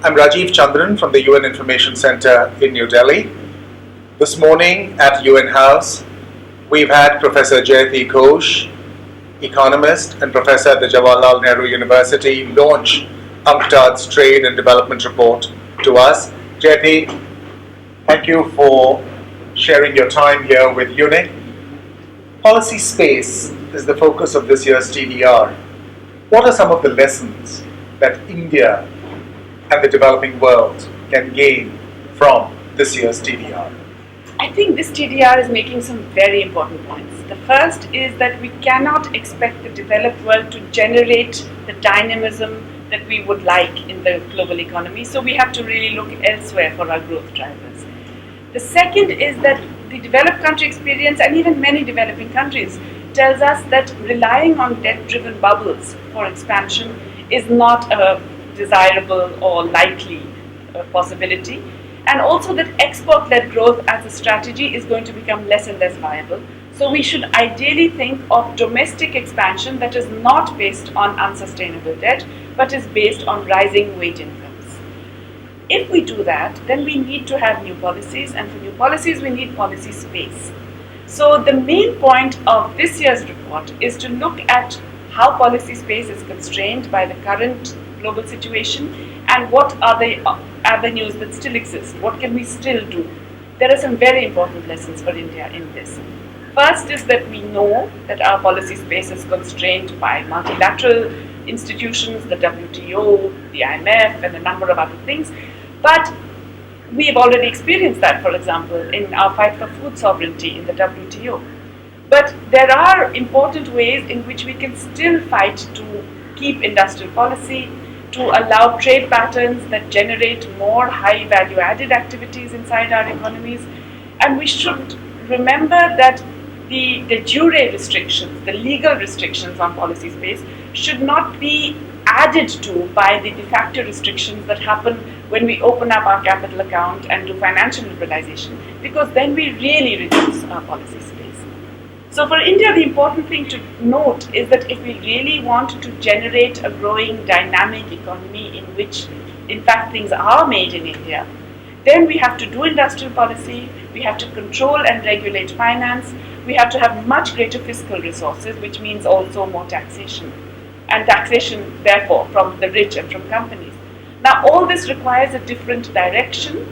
I'm Rajiv Chandran from the UN Information Center in New Delhi. This morning at UN House, we've had Professor Jayati Ghosh, economist and professor at the Jawaharlal Nehru University, launch UNCTAD's Trade and Development Report to us. Jayati, thank you for sharing your time here with UNIC. Policy space is the focus of this year's TDR. What are some of the lessons that India and the developing world can gain from this year's TDR? I think this TDR is making some very important points. The first is that we cannot expect the developed world to generate the dynamism that we would like in the global economy, so we have to really look elsewhere for our growth drivers. The second is that the developed country experience, and even many developing countries, tells us that relying on debt-driven bubbles for expansion is not a desirable or likely possibility, and also that export-led growth as a strategy is going to become less and less viable. So we should ideally think of domestic expansion that is not based on unsustainable debt, but is based on rising wage incomes. If we do that, then we need to have new policies, and for new policies we need policy space. So the main point of this year's report is to look at how policy space is constrained by the current global situation and what are the avenues that still exist. What can we still do? There are some very important lessons for India in this. First is that we know that our policy space is constrained by multilateral institutions, the WTO, the IMF, and a number of other things. But we have already experienced that, for example, in our fight for food sovereignty in the WTO. But there are important ways in which we can still fight to keep industrial policy, to allow trade patterns that generate more high value added activities inside our economies. And we should remember that the de jure restrictions, the legal restrictions on policy space, should not be added to by the de facto restrictions that happen when we open up our capital account and do financial liberalization, because then we really reduce our policy space. So for India, the important thing to note is that if we really want to generate a growing dynamic economy in which, in fact, things are made in India, then we have to do industrial policy, we have to control and regulate finance, we have to have much greater fiscal resources, which means also more taxation. And taxation, therefore, from the rich and from companies. Now, all this requires a different direction.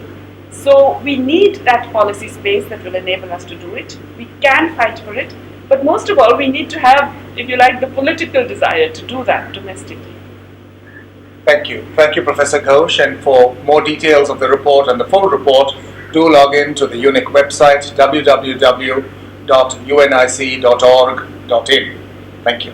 So we need that policy space that will enable us to do it. We can fight for it. But most of all, we need to have, if you like, the political desire to do that domestically. Thank you. Thank you, Professor Ghosh. And for more details of the report and the full report, do log in to the UNIC website, www.unic.org.in. Thank you.